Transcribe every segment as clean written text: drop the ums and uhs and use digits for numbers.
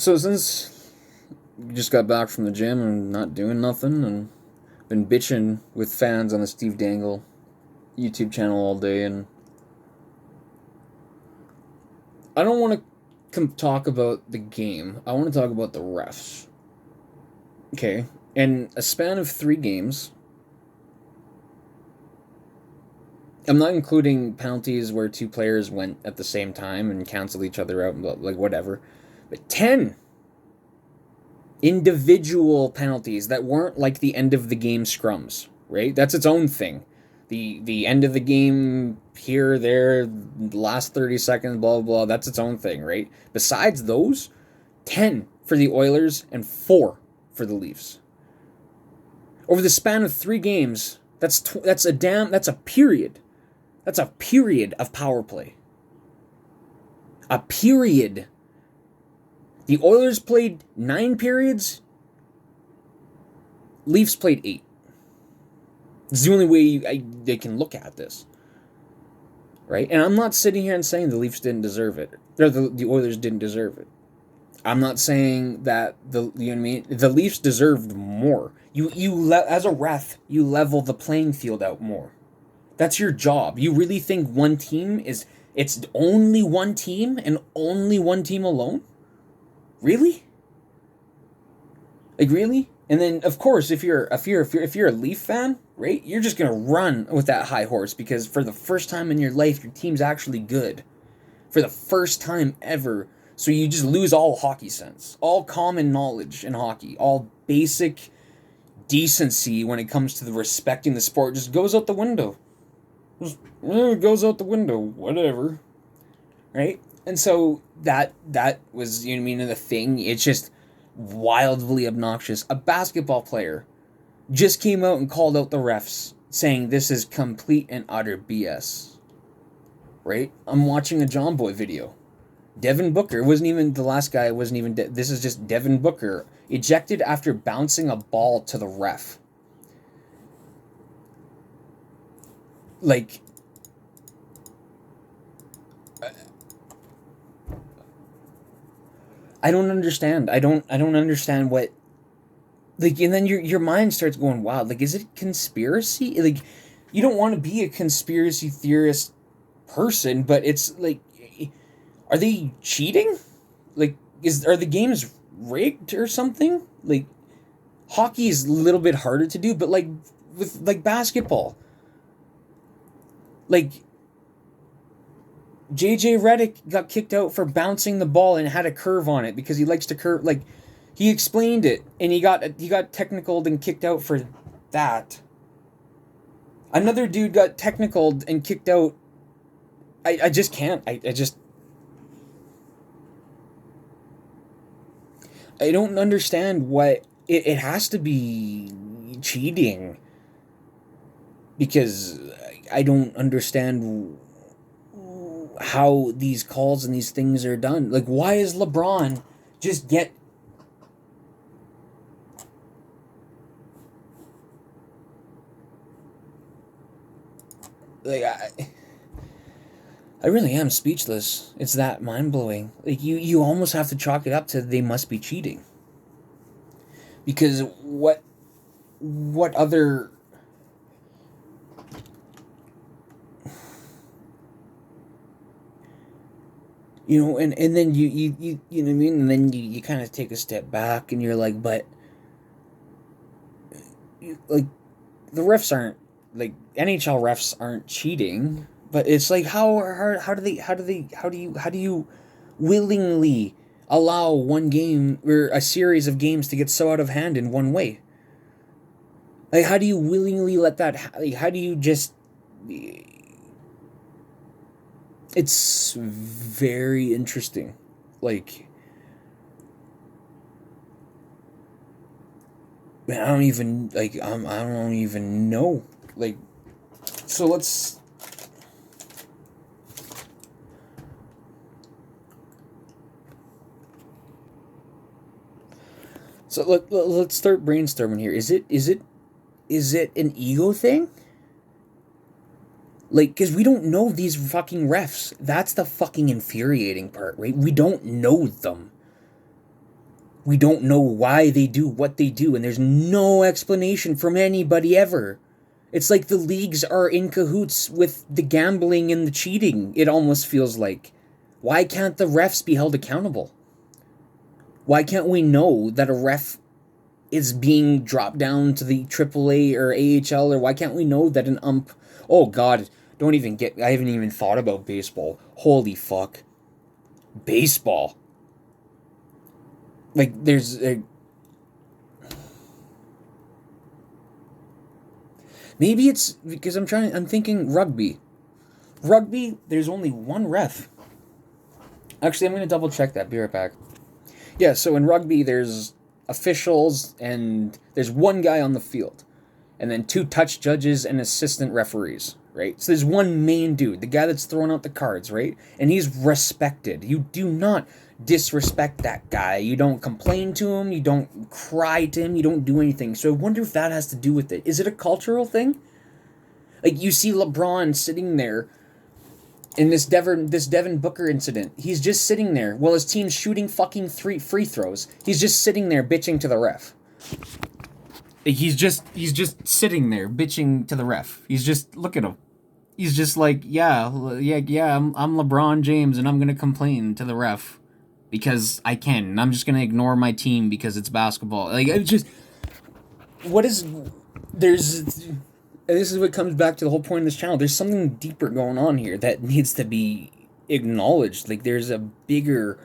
So since you just got back from the gym and not doing nothing and been bitching with fans on the Steve Dangle YouTube channel all day, and I don't want to talk about the game. I want to talk about the refs. Okay, in a span of 3 games, I'm not including penalties where 2 players went at the same time and canceled each other out, and like whatever, but 10 individual penalties that weren't like the end of the game scrums, right? That's its own thing. The end of the game here, there, last 30 seconds, blah, blah, blah, that's its own thing, right? Besides those, 10 for the Oilers and 4 for the Leafs. Over the span of 3 games, that's a period. That's a period of power play. A period. The Oilers played 9 periods. Leafs played 8. It's the only way they can look at this. Right? And I'm not sitting here and saying the Leafs didn't deserve it. Or the Oilers didn't deserve it. I'm not saying that you know what I mean? The Leafs deserved more. As a ref, you level the playing field out more. That's your job. You really think one team it's only one team and only one team alone? Really? Like, really? And then, of course, if you're a Leaf fan, right, you're just gonna run with that high horse because for the first time in your life, your team's actually good. For the first time ever. So you just lose all hockey sense, all common knowledge in hockey, all basic decency when it comes to the respecting the sport just goes out the window. It goes out the window, whatever. Right? And so that was, you know what I mean, the thing. It's just wildly obnoxious. A basketball player just came out and called out the refs, saying this is complete and utter BS. Right? I'm watching a John Boy video. Devin Booker wasn't even the last guy. Wasn't even. This is just Devin Booker ejected after bouncing a ball to the ref. Like, I don't understand. I don't understand what. Like, and then your mind starts going wild. Like, is it conspiracy? Like, you don't want to be a conspiracy theorist person, but it's like, are they cheating? Like, are the games rigged or something? Like, hockey is a little bit harder to do, but like with like basketball, like JJ Redick got kicked out for bouncing the ball and had a curve on it because he likes to curve. Like, he explained it, and he got technicaled and kicked out for that. Another dude got technicaled and kicked out. I just can't. I don't understand what it has to be cheating, because I don't understand how these calls and these things are done. Like, why is LeBron just get like I really am speechless. It's that mind-blowing. Like, you almost have to chalk it up to they must be cheating. Because what other... You know, and then you know what I mean? And then you kind of take a step back and you're like, but... Like, the refs aren't... Like, NHL refs aren't cheating... But it's like, how do you willingly allow one game or a series of games to get so out of hand in one way? Like, how do you willingly let that? Like, how do you just? It's very interesting. Like, man, I don't even know. Like, so let's. So let's start brainstorming here. Is it an ego thing? Like, because we don't know these fucking refs. That's the fucking infuriating part, right? We don't know them. We don't know why they do what they do, and there's no explanation from anybody ever. It's like the leagues are in cahoots with the gambling and the cheating, it almost feels like. Why can't the refs be held accountable? Why can't we know that a ref is being dropped down to the AAA or AHL, or why can't we know that an ump... Oh, God, don't even get... I haven't even thought about baseball. Holy fuck. Baseball. Like, there's... Maybe it's because I'm thinking rugby. Rugby, there's only one ref. Actually, I'm going to double check that. Be right back. Yeah, so in rugby, there's officials and there's one guy on the field. And then 2 touch judges and assistant referees, right? So there's one main dude, the guy that's throwing out the cards, right? And he's respected. You do not disrespect that guy. You don't complain to him. You don't cry to him. You don't do anything. So I wonder if that has to do with it. Is it a cultural thing? Like, you see LeBron sitting there in this Devin Booker incident. He's just sitting there while his team's shooting fucking 3 free throws. He's just sitting there bitching to the ref. He's just sitting there bitching to the ref. He's just, look at him. He's just like, yeah, I'm LeBron James and I'm going to complain to the ref because I can. And I'm just going to ignore my team because it's basketball. Like, it's just, this is what comes back to the whole point of this channel. There's something deeper going on here that needs to be acknowledged. Like, there's a bigger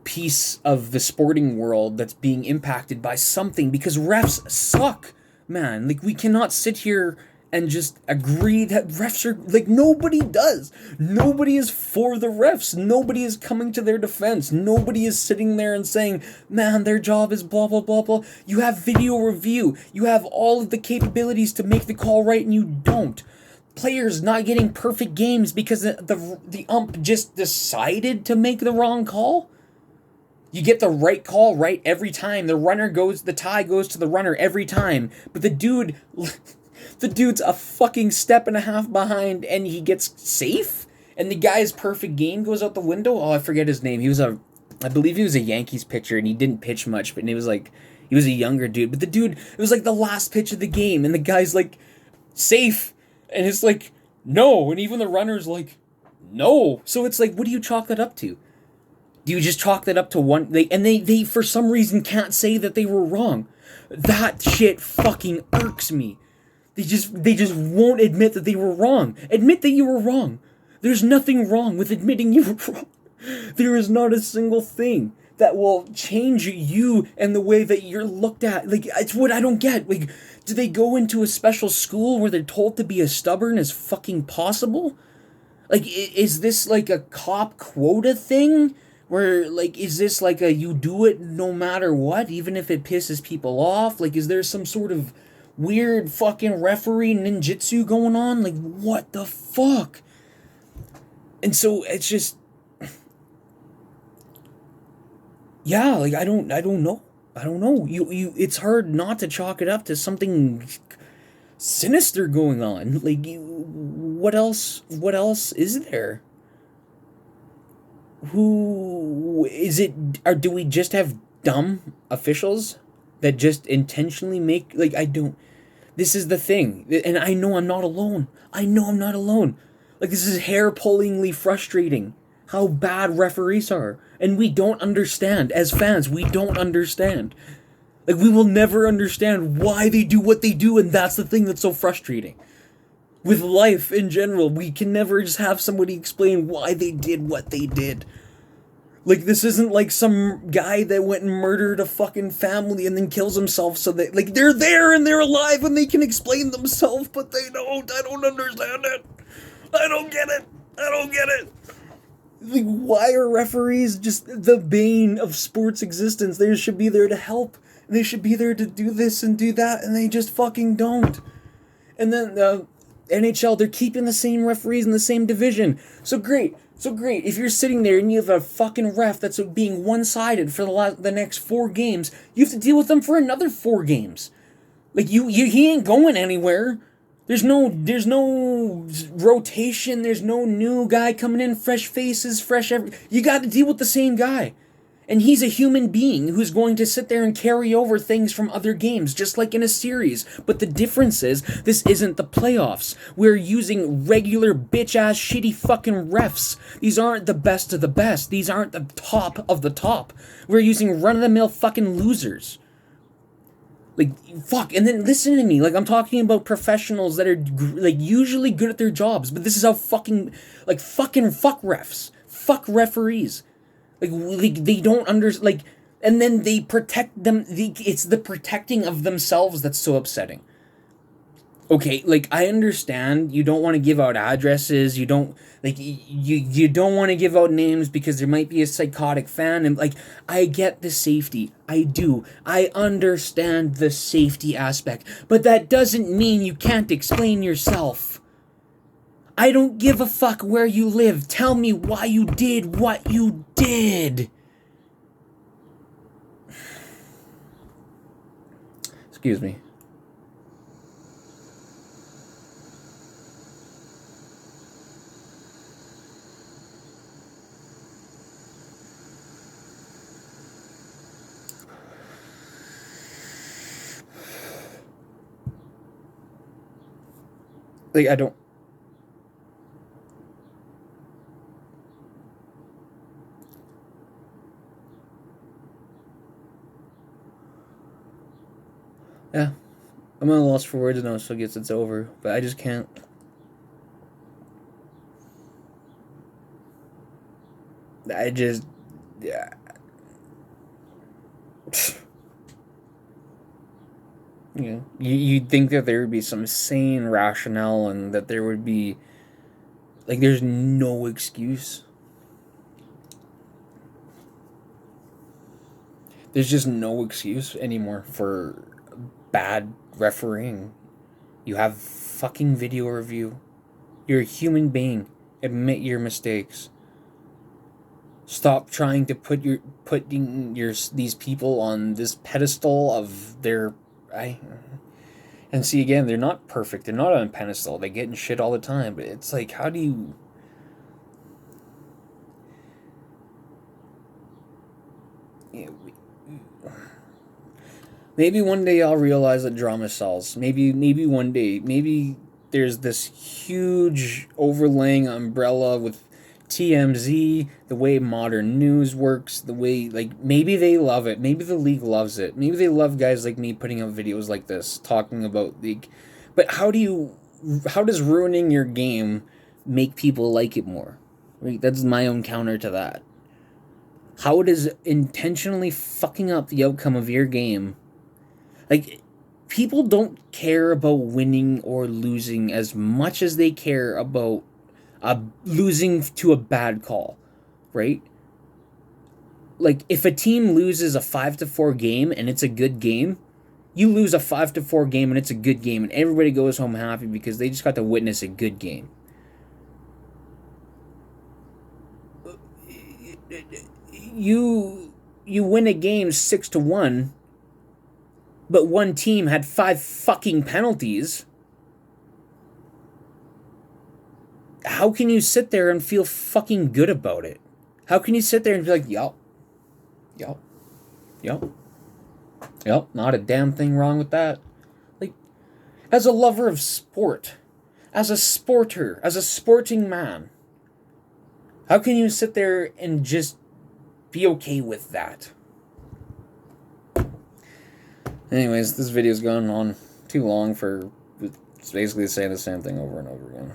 piece of the sporting world that's being impacted by something, because refs suck, man. Like, we cannot sit here and just agree that refs are, like, nobody does. Nobody is for the refs. Nobody is coming to their defense. Nobody is sitting there and saying, man, their job is blah, blah, blah, blah. You have video review. You have all of the capabilities to make the call right, and you don't. Players not getting perfect games because the ump just decided to make the wrong call. You get the right call right every time. The tie goes to the runner every time. But the dude's a fucking step and a half behind and he gets safe? And the guy's perfect game goes out the window? Oh, I forget his name. I believe he was a Yankees pitcher and he didn't pitch much, but he was a younger dude. But the dude, it was like the last pitch of the game and the guy's like, safe. And it's like, no. And even the runner's like, no. So it's like, what do you chalk that up to? Do you just chalk that up to one? They for some reason can't say that they were wrong. That shit fucking irks me. They just won't admit that they were wrong. Admit that you were wrong. There's nothing wrong with admitting you were wrong. There is not a single thing that will change you and the way that you're looked at. Like, it's what I don't get. Like, do they go into a special school where they're told to be as stubborn as fucking possible? Like, is this like a cop quota thing? Where, like, is this like a you do it no matter what, even if it pisses people off? Like, is there some sort of weird fucking referee ninjutsu going on? Like, what the fuck? And so it's just, yeah, like, I don't know. It's hard not to chalk it up to something sinister going on. Like, what else is there? Who is it? Or do we just have dumb officials that just intentionally make, like, this is the thing, and I know I'm not alone. Like, this is hair-pullingly frustrating how bad referees are, and we don't understand. As fans, we don't understand. Like, we will never understand why they do what they do, and that's the thing that's so frustrating. With life in general, we can never just have somebody explain why they did what they did. Like, this isn't like some guy that went and murdered a fucking family and then kills himself so that, like, they're there and they're alive and they can explain themselves, but they don't. I don't understand it. I don't get it. Like, why are referees just the bane of sports existence? They should be there to help. They should be there to do this and do that, and they just fucking don't. And then NHL, they're keeping the same referees in the same division. So great. If you're sitting there and you have a fucking ref that's being one-sided for the next 4 games, you have to deal with them for another 4 games. Like, he ain't going anywhere. There's no rotation. There's no new guy coming in, fresh faces, you got to deal with the same guy. And he's a human being who's going to sit there and carry over things from other games, just like in a series. But the difference is, this isn't the playoffs. We're using regular bitch-ass shitty fucking refs. These aren't the best of the best. These aren't the top of the top. We're using run-of-the-mill fucking losers. Like, fuck, and then listen to me, like, I'm talking about professionals that are, like, usually good at their jobs, but this is how fucking, like, fuck refs. Fuck referees. Like they don't like, and then they protect them, it's the protecting of themselves that's so upsetting. Okay, like, I understand you don't want to give out addresses, you don't, like, you don't want to give out names because there might be a psychotic fan, and, like, I get the safety, I do, I understand the safety aspect, but that doesn't mean you can't explain yourself. I don't give a fuck where you live, tell me why you did what you did. Excuse me. Like, I don't... Yeah. I'm at a loss for words now, so I guess it's over. But I just can't... I just... Yeah. You know, you'd think that there would be some sane rationale and that there would be... Like, there's no excuse. There's just no excuse anymore for bad refereeing. You have fucking video review. You're a human being. Admit your mistakes. Stop trying to putting these people on this pedestal of their... And see, again, they're not perfect. They're not on a pedestal. They get in shit all the time. But it's like, how do you... Maybe one day I'll realize that drama sells. Maybe one day. Maybe there's this huge overlaying umbrella with TMZ, the way modern news works, the way, like, maybe they love it. Maybe the league loves it. Maybe they love guys like me putting out videos like this, talking about league. But how does ruining your game make people like it more? Right? That's my own counter to that. How does intentionally fucking up the outcome of your game... Like, people don't care about winning or losing as much as they care about losing to a bad call, right? Like, if a team loses a 5-4 game and it's a good game, you lose a 5-4 game and it's a good game, and everybody goes home happy because they just got to witness a good game. You win a game 6-1. But one team had 5 fucking penalties. How can you sit there and feel fucking good about it? How can you sit there and be like, yup, not a damn thing wrong with that? Like, as a lover of sport, as a sporter, as a sporting man, how can you sit there and just be okay with that? Anyways, this video's gone on too long for... It's basically saying the same thing over and over again.